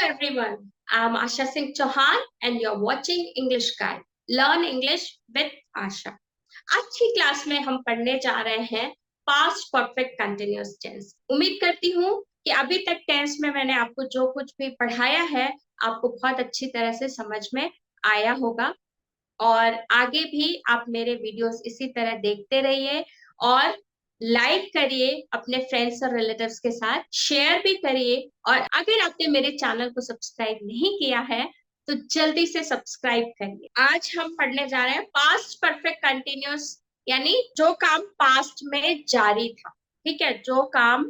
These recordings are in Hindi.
everyone. I'm Asha Singh Chauhan and you're watching English Guide. Learn English with Asha. आज की क्लास में हम पढ़ने जा रहे हैं पास्ट परफेक्ट कंटिन्यूअस टेंस। उम्मीद करती हूँ कि अभी तक टेंस में मैंने आपको जो कुछ भी पढ़ाया है आपको बहुत अच्छी तरह से समझ में आया होगा और आगे भी आप मेरे वीडियोस इसी तरह देखते रहिए और लाइक करिए, अपने फ्रेंड्स और रिलेटिव्स के साथ शेयर भी करिए। और अगर आपने मेरे चैनल को सब्सक्राइब नहीं किया है तो जल्दी से सब्सक्राइब करिए। आज हम पढ़ने जा रहे हैं पास्ट परफेक्ट कंटिन्यूअस, यानी जो काम पास्ट में जारी था। ठीक है, जो काम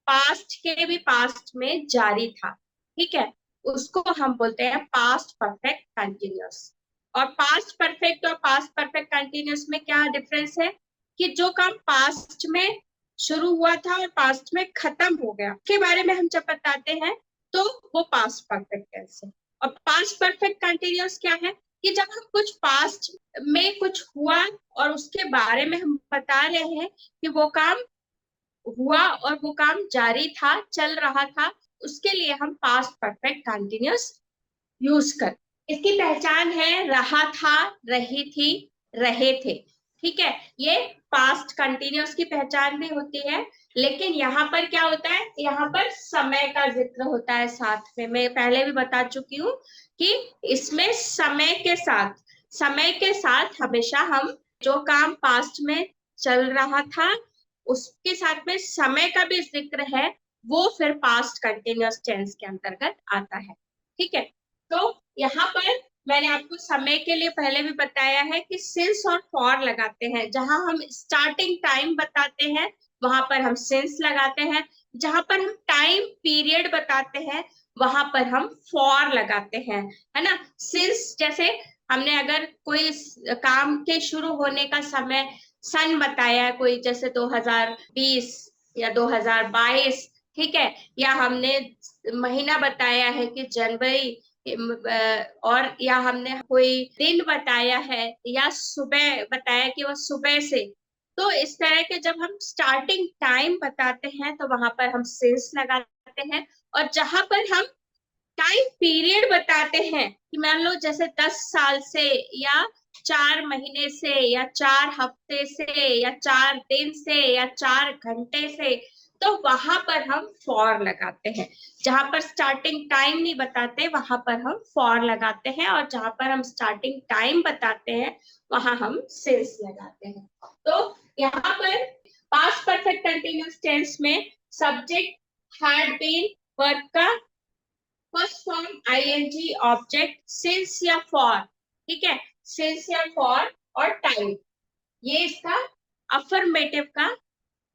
पास्ट के भी पास्ट में जारी था, ठीक है, उसको हम बोलते हैं पास्ट परफेक्ट कंटिन्यूअस। और पास्ट परफेक्ट और पास्ट परफेक्ट कंटिन्यूअस में क्या डिफरेंस है कि जो काम पास्ट में शुरू हुआ था और पास्ट में खत्म हो गया के बारे में हम जब बताते हैं तो वो पास्ट परफेक्ट टेंस है। और पास्ट परफेक्ट कंटिन्यूअस क्या है कि जब हम कुछ पास्ट में कुछ हुआ और उसके बारे में हम बता रहे हैं कि वो काम हुआ और वो काम जारी था, चल रहा था, उसके लिए हम पास्ट परफेक्ट कंटिन्यूअस यूज कर। इसकी पहचान है रहा था, रही थी, रहे थे। ठीक है, ये पास्ट कंटिन्यूअस की पहचान भी होती है। लेकिन यहाँ पर क्या होता है, यहाँ पर समय का जिक्र होता है साथ में। मैं पहले भी बता चुकी हूँ कि इसमें समय के साथ हमेशा हम जो काम पास्ट में चल रहा था उसके साथ में समय का भी जिक्र है, वो फिर पास्ट कंटिन्यूअस टेंस के अंतर्गत आता है। ठीक है, तो यहाँ पर मैंने आपको समय के लिए पहले भी बताया है कि सिंस और फॉर लगाते हैं। जहां हम स्टार्टिंग टाइम बताते हैं वहां पर हम सिंस लगाते हैं, जहां पर हम टाइम पीरियड बताते हैं वहां पर हम फॉर लगाते हैं, है ना। सिंस जैसे हमने अगर कोई काम के शुरू होने का समय सन बताया है, कोई जैसे 2020 या 2022, ठीक है, या हमने महीना बताया है कि जनवरी, और या हमने कोई दिन बताया है या सुबह बताया कि वो सुबह से। तो इस तरह के जब हम स्टार्टिंग टाइम बताते हैं तो वहां पर हम सिंस लगाते हैं। और जहां पर हम टाइम पीरियड बताते हैं कि मान लो जैसे 10 साल से या 4 महीने से या 4 हफ्ते से या 4 दिन से या 4 घंटे से, तो वहां पर हम फॉर लगाते हैं। जहां पर स्टार्टिंग टाइम नहीं बताते वहां पर हम फॉर लगाते हैं, और जहां पर हम स्टार्टिंग टाइम बताते हैं वहां हम सिंस लगाते हैं। तो यहाँ पर पास्ट परफेक्ट कंटिन्यूअस टेंस में सब्जेक्ट हैड बीन, वर्ब का first form ING, object since या फॉर। ठीक है, सिंस या फॉर और टाइम, ये इसका अफर्मेटिव का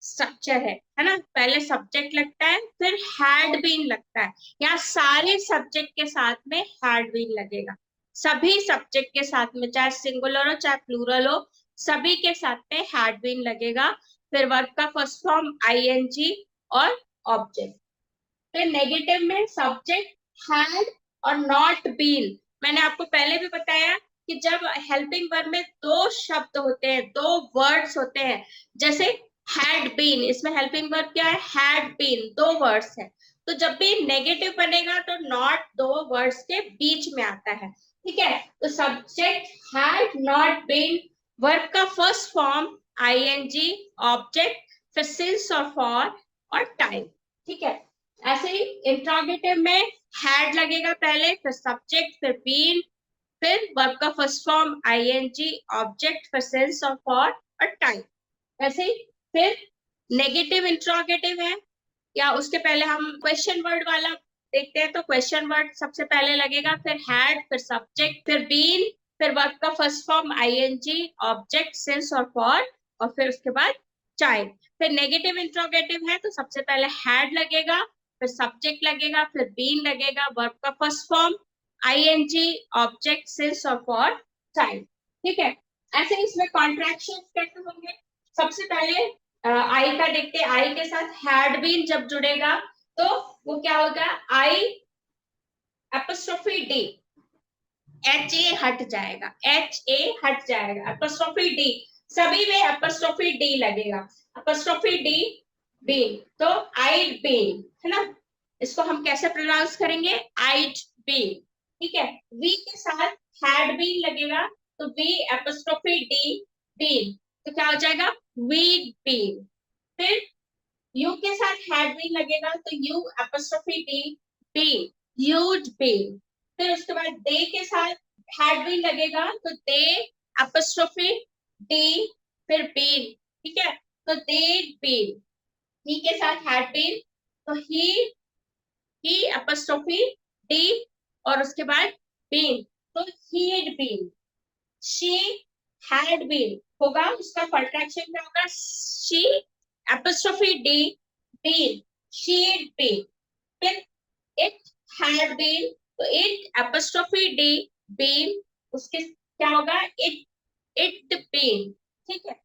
स्ट्रक्चर है ना। पहले सब्जेक्ट लगता है, फिर हैड बीन लगता है। यहाँ सारे सब्जेक्ट के साथ में हैड बीन लगेगा, सभी सब्जेक्ट के साथ में, चाहे सिंगुलर हो चाहे प्लूरल हो, सभी के साथ में हैड बीन लगेगा। फिर वर्ब का फर्स्ट फॉर्म आईएनजी और ऑब्जेक्ट। फिर नेगेटिव में सब्जेक्ट हैड और नॉट बीन। मैंने आपको पहले भी बताया कि जब हेल्पिंग वर्ब में दो शब्द होते हैं, दो वर्ड्स होते हैं, जैसे हैड बीन, इसमें हेल्पिंग वर्ब क्या है, हैड बीन, दो वर्ड्स है। तो जब भी नेगेटिव बनेगा तो नॉट दो वर्ड्स के बीच में आता है। ठीक है, तो subject had not been, verb का फर्स्ट फॉर्म आईएनजी, ऑब्जेक्ट, फिर सिंस और फॉर और टाइम। ठीक है, ऐसे ही इंट्रोगेटिव में हैड लगेगा पहले, फिर सब्जेक्ट, फिर बीन, फिर वर्ब का फर्स्ट फॉर्म आईएनजी, ऑब्जेक्ट, फिर सेंस ऑफ फॉर और टाइम। ऐसे ही फिर नेगेटिव इंट्रोगेटिव है, या उसके पहले हम क्वेश्चन वर्ड वाला देखते हैं, तो क्वेश्चन वर्ड सबसे पहले लगेगा, फिर हैड, फिर सब्जेक्ट, फिर बीन, फिर वर्ब का first form ING, object, since और फॉर, और फिर उसके बाद चाइल्ड। फिर नेगेटिव इंट्रोगेटिव है तो सबसे पहले हैड लगेगा, फिर सब्जेक्ट लगेगा, फिर बीन लगेगा, वर्ब का first form ING, object, since और फॉर, चाइल्ड। ठीक है, ऐसे इसमें कॉन्ट्रैक्शन कैसे होंगे। सबसे पहले आई का देखते हैं। आई के साथ हैड बीन जब जुड़ेगा तो वो क्या होगा, आई एपोस्ट्रोफी डी, एच ए हट जाएगा, एच ए हट जाएगा, एपोस्ट्रोफी डी, सभी में एपोस्ट्रोफी डी लगेगा, एपोस्ट्रोफी डी, बीन, तो आई बीन, है ना। इसको हम कैसे प्रोनाउंस करेंगे, आइड बीन, ठीक है। वी के साथ हैड बीन लगेगा, तो वी एपोस्ट्रोफी डी, बीन, तो क्या हो जाएगा, वीड बीन। फिर यू के साथ हैड बीन लगेगा, तो you apostrophe D, been, you'd been. फिर उसके बाद दे के साथ हैड बीन लगेगा, तो दे एपोस्ट्रोफी डी, फिर बीन, ठीक है, तो दे बीन। ही के साथ हैड बीन, तो ही एपोस्ट्रोफी डी, और उसके बाद बीन, तो he'd been. She had been होगा, उसका कॉन्ट्रैक्शन क्या होगा, she apostrophe D, been, she'd been. फिर इट हैड बीन, तो इट एपोस्ट्रोफी डी, बीन, उसके क्या होगा, इट बीन, ठीक है।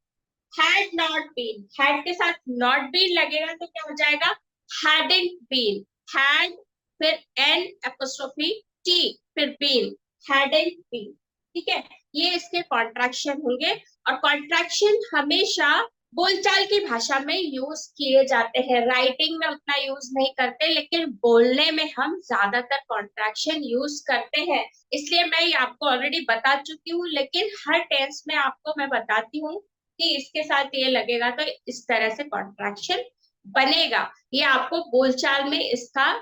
हैड नॉट बीन, हैड के साथ नॉट बीन लगेगा, तो क्या हो जाएगा, हैडंट बीन, हैड, फिर एन एपोस्ट्रोफी टी, फिर बीन, हैडंट बीन, ठीक है। ये इसके कॉन्ट्रैक्शन होंगे, और कॉन्ट्रैक्शन हमेशा बोलचाल की भाषा में यूज किए जाते हैं, राइटिंग में उतना यूज नहीं करते, लेकिन बोलने में हम ज्यादातर कॉन्ट्रैक्शन यूज करते हैं। इसलिए मैं ये आपको ऑलरेडी बता चुकी हूँ, लेकिन हर टेंस में आपको मैं बताती हूँ कि इसके साथ ये लगेगा, तो इस तरह से कॉन्ट्रैक्शन बनेगा। ये आपको बोलचाल में इसका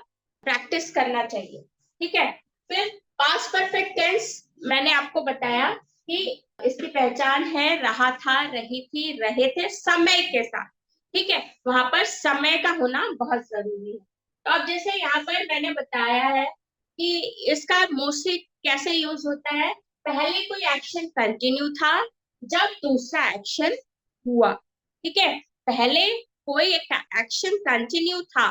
प्रैक्टिस करना चाहिए, ठीक है। फिर पास्ट परफेक्ट टेंस मैंने आपको बताया कि इसकी पहचान है रहा था, रही थी, रहे थे, समय के साथ, ठीक है। वहां पर समय का होना बहुत जरूरी है। तो अब जैसे यहाँ पर मैंने बताया है कि इसका मोस्टली कैसे यूज होता है, पहले कोई एक्शन कंटिन्यू था, जब दूसरा एक्शन हुआ, ठीक है। पहले कोई एक एक्शन कंटिन्यू था,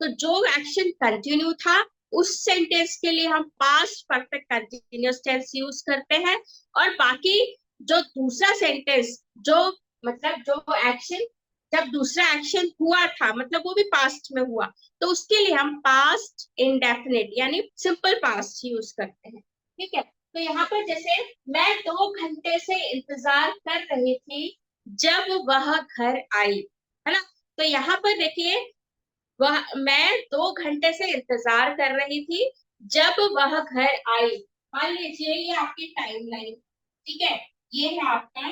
तो जो एक्शन कंटिन्यू था उस सेंटेंस के लिए हम past perfect continuous tense use करते हैं। और बाकी जो दूसरा सेंटेंस, जो मतलब जो एक्शन, जब दूसरा एक्शन हुआ था, मतलब वो भी पास्ट में हुआ, तो उसके लिए हम पास्ट इंडेफिनिट यानी सिंपल पास्ट यूज करते हैं, ठीक है। तो यहाँ पर जैसे मैं 2 घंटे से इंतजार कर रही थी जब वह घर आई, है ना। तो यहाँ पर देखिए, वह मैं 2 घंटे से इंतजार कर रही थी जब वह घर आई। मान लीजिए ये आपकी टाइमलाइन, ठीक है, ये है आपका,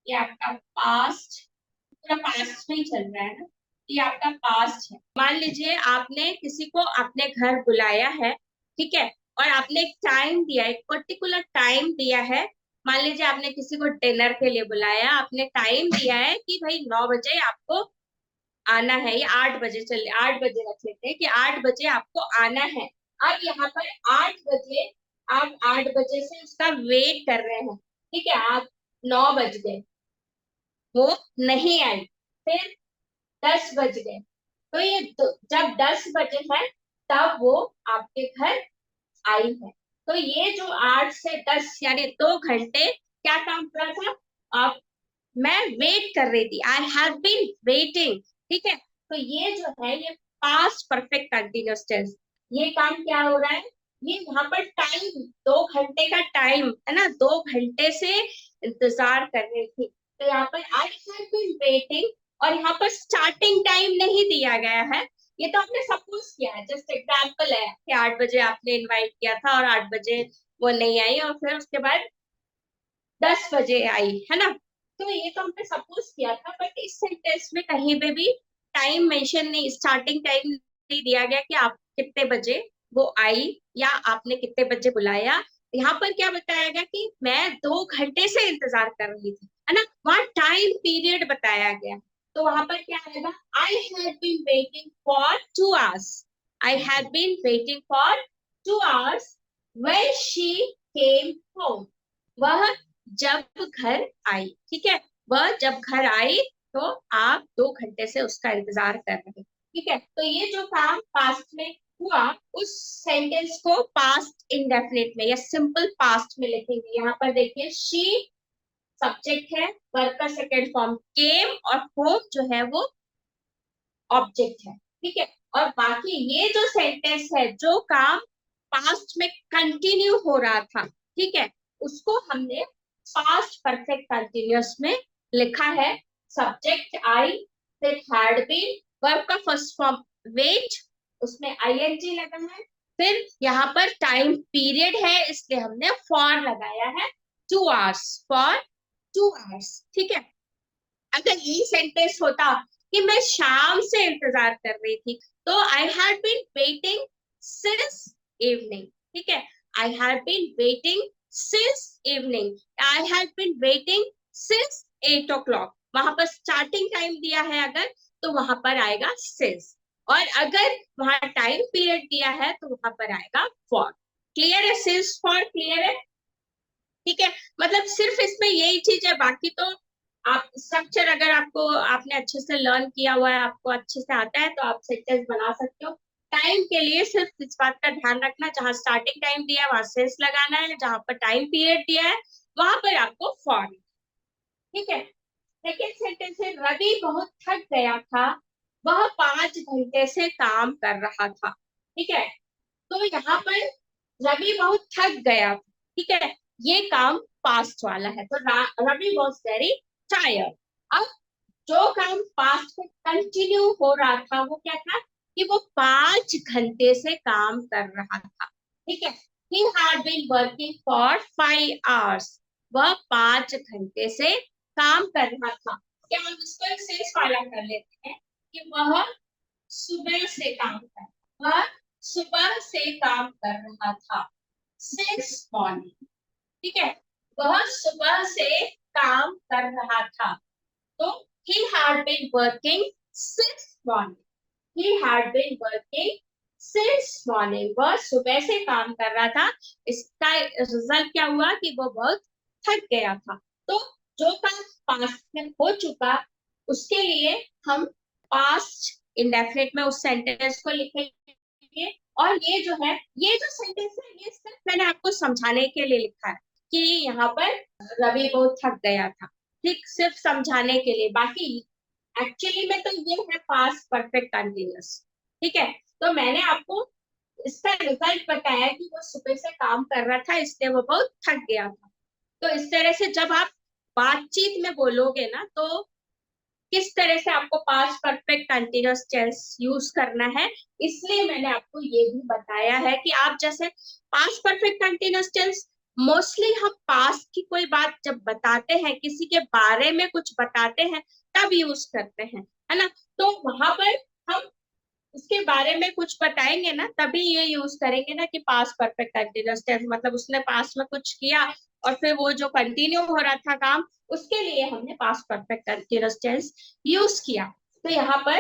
ये आपका पास्ट, पूरा पास्ट में ही चल रहा है ना, ये आपका पास्ट है। मान लीजिए आपने किसी को अपने घर बुलाया है, ठीक है, और आपने एक टाइम दिया, एक पर्टिकुलर टाइम दिया है। मान लीजिए आपने किसी को डिनर के लिए बुलाया, आपने टाइम दिया है कि भाई 9 बजे आपको आना है, या 8 बजे, चलिए 8 बजे रख लेते हैं कि 8 बजे आपको आना है। अब यहाँ पर 8 बजे, आप 8 बजे से उसका वेट कर रहे हैं, ठीक है, आप 9 बज गए, वो नहीं आई। फिर 10 बज गए, तो ये जब 10 बजे है तब वो आपके घर आई है। तो ये जो 8 से 10 यानी 2 घंटे क्या काम कर रहा था, आप, मैं वेट कर रही थी, आई हैव बीन वेटिंग, ठीक है। तो ये जो है ये पास्ट परफेक्ट कंटिन्यूअस टेंस, ये काम क्या हो रहा है, ये यहाँ पर टाइम, 2 घंटे का टाइम है ना, 2 घंटे से इंतजार कर रही थी, तो यहाँ पर आई हैव बीन वेटिंग, और यहाँ पर स्टार्टिंग टाइम नहीं दिया गया है, ये तो आपने सपोज किया है, जस्ट एग्जाम्पल है कि 8 बजे आपने इनवाइट किया था और 8 बजे वो नहीं आई, और फिर उसके बाद 10 बजे आई, है ना। तो ये तो हमने सपोज किया था, बट इस सेंटेंस में कहीं पे भी टाइम मेंशन नहीं, स्टार्टिंग टाइम नहीं दिया गया कि आप कितने बजे वो आई, या आपने कितने बजे बुलाया। यहाँ पर क्या बताया गया कि मैं 2 घंटे से इंतजार कर रही थी, है ना, वहां टाइम पीरियड बताया गया। तो वहां पर क्या आएगा, I have been waiting for 2 hours, I have been waiting for 2 hours when she came home, वह जब घर आई, ठीक है, वह जब घर आई, तो आप 2 घंटे से उसका इंतजार कर रहे हैं, ठीक है। तो ये जो काम पास्ट में हुआ, उस सेंटेंस को पास्ट इंडेफिनिट में या सिंपल पास्ट में लिखेंगे। यहाँ पर देखिए, शी सब्जेक्ट है, वर्ब का सेकेंड फॉर्म केम, और होम जो है वो ऑब्जेक्ट है, ठीक है। और बाकी ये जो सेंटेंस है, जो काम पास्ट में कंटिन्यू हो रहा था, ठीक है, उसको हमने पास्ट परफेक्ट कंटिन्यूअस में लिखा है। सब्जेक्ट आई, फिर हैड बीन, वर्ब का फर्स्ट फॉर्म वेट, उसमें आईएनजी लगा है। फिर यहाँ पर टाइम पीरियड है इसलिए हमने फॉर लगाया है 2 hours, फॉर 2 hours। ठीक है। अगर ये सेंटेंस होता कि मैं शाम से इंतजार कर रही थी, तो I had been waiting since evening. ठीक है, I had been waiting since evening, I had been waiting since 8 o'clock। वहां पर स्टार्टिंग टाइम दिया है अगर, तो वहां पर आएगा सिंस। और अगर वहां टाइम पीरियड दिया है तो वहां पर आएगा फॉर। क्लियर है? सिंस फॉर क्लियर है? ठीक है। मतलब सिर्फ इसमें यही चीज है, बाकी तो आप स्ट्रक्चर अगर आपको आपने अच्छे से लर्न किया हुआ है, आपको अच्छे से आता है, तो आप सेंटेंस बना सकते हो। टाइम के लिए सिर्फ इस बात का ध्यान रखना, जहां स्टार्टिंग टाइम दिया है वहां सेंस लगाना है, जहां पर टाइम पीरियड दिया है वहां पर आपको फॉर। ठीक है। सेकेंड सेंटेंस है, रवि बहुत थक गया था, वह 5 घंटे से काम कर रहा था। ठीक है। तो यहाँ पर रवि बहुत थक गया। ठीक है, ये काम पास्ट वाला है, तो रवि वॉज वेरी टायर्ड। अब जो काम पास्ट में कंटिन्यू हो रहा था वो क्या था कि वो 5 घंटे से काम कर रहा था। ठीक है, he had been working for 5 hours। वह 5 घंटे से काम कर रहा था। क्या हम इसको एक सेंस वाला कर लेते हैं कि वह सुबह से काम कर, वह सुबह से काम कर रहा था, सिंस मॉर्निंग। ठीक है, वह सुबह से काम कर रहा था, तो he had been working since morning। he had been working since morning। वह सुबह से काम कर रहा था। इसका रिजल्ट क्या हुआ कि वो बहुत थक गया था। तो जो काम पास्ट में हो चुका उसके लिए हम पास्ट इंडेफिनिट में उस सेंटेंस को लिखेंगे। और ये जो है, ये जो सेंटेंस है, ये सिर्फ मैंने आपको समझाने के लिए लिखा है कि यहाँ पर रवि बहुत थक गया था। ठीक, सिर्फ समझाने के लिए। बाकी एक्चुअली में तो ये है पास्ट परफेक्ट कंटिन्यूअस। ठीक है, तो मैंने आपको इसका रिजल्ट बताया कि वो सुबह से काम कर रहा था इसलिए वो बहुत थक गया था। तो इस तरह से जब आप बातचीत में बोलोगे ना, तो किस तरह से आपको past perfect continuous tense use करना है, इसलिए मैंने आपको ये भी बताया है कि आप जैसे past perfect continuous tense, mostly हम पास्ट की कोई बात जब बताते हैं, किसी के बारे में कुछ बताते हैं, तब यूज करते हैं, है ना। तो वहां पर हम उसके बारे में कुछ बताएंगे ना, तभी ये यूज करेंगे ना कि पास्ट परफेक्ट कंटिन्यूअस टेंस, मतलब उसने पास्ट में कुछ किया और फिर वो जो कंटिन्यू हो रहा था काम, उसके लिए हमने past perfect continuous tense use किया। तो यहाँ पर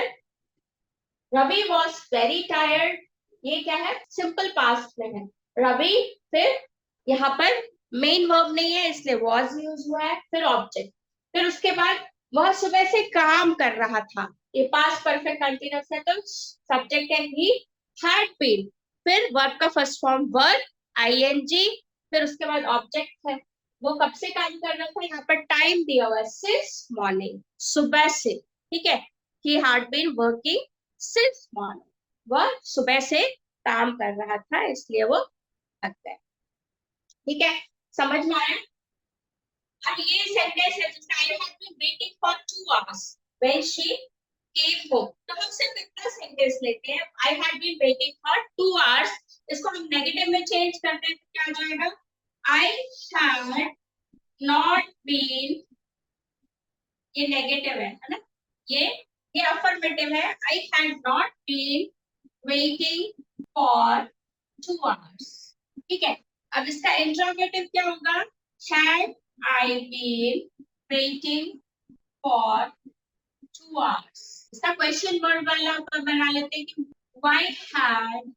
रवि वॉज वेरी टायर्ड, ये क्या है, सिंपल पास्ट में है रवि। फिर यहाँ पर मेन वर्ब नहीं है इसलिए वॉज यूज हुआ है, फिर ऑब्जेक्ट। फिर उसके बाद वह सुबह से काम कर रहा था, ये पास्ट परफेक्ट कंटिन्यूअस है, तो सब्जेक्ट है ही हैड बीन। फिर वर्ब का फर्स्ट फॉर्म वर्ब, आईएनजी। फिर उसके बाद ऑब्जेक्ट है, वो कब से काम कर रहा था, यहाँ पर टाइम दिया हुआ है सिंस मॉर्निंग, सुबह से। ठीक है, he had been working since morning. वह सुबह से काम कर रहा था इसलिए वो थक गया। ठीक है, समझ में आया? अब ये सेंटेंस है जिसका I have been waiting for 2 hours when she came home. तो हम सिर्फ इतना सेंटेंस लेते हैं, I have been waiting for 2 hours। इसको हम नेगेटिव में चेंज करते हैं तो क्या हो जाएगा, आई हैड नॉट बीन, ये नेगेटिव है ना, ये ये अफर्मेटिव है, I had not been waiting for 2 hours। ठीक है, अब इसका इंट्रोगेटिव क्या होगा, had I been waiting for 2 hours। इसका क्वेश्चन वर्ड वाला बना लेते हैं कि why had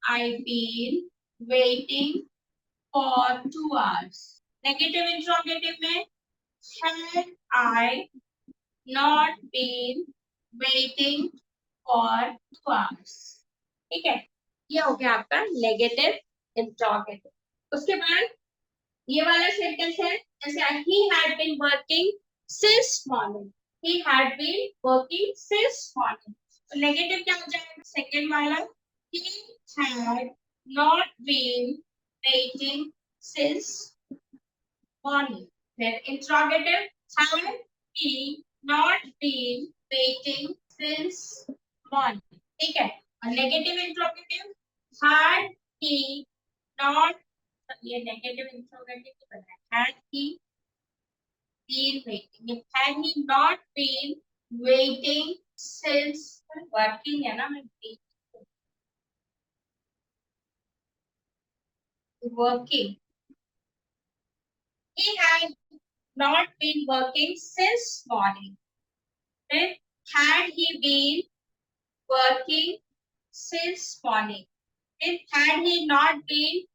I been waiting for 2 hours। Negative interrogative में had I not been waiting for 2 hours। ठीक है, ये हो गया आपका नेगेटिव इंट्रोगेटिव। उसके बाद ये वाला सेंटेंस है जैसे he had been working since morning। he had been working since morning, तो नेगेटिव क्या हो जाएगा, सेकेंड वाला, he had not been waiting since morning। फिर interrogative, had he not been waiting since morning। ठीक है, negative interrogative, had he not, ये नेगेटिव इंट्रोगेटिव की बना है, had he been waiting, had he not been waiting since, working है ना, मैं working, he had not been working since morning. Then had he been working since morning? Then had he not been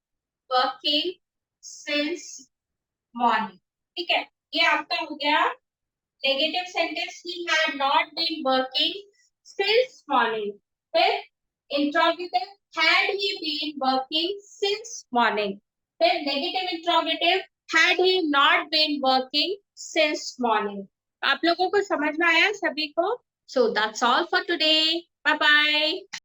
working since morning? ठीक है, ये आपका हो गया negative sentence. He had not been working since morning. फिर interrogative, had he been working since morning. फिर negative interrogative, had he not been working since morning. आप लोगों को समझ में आया सभी को? So that's all for today. Bye bye.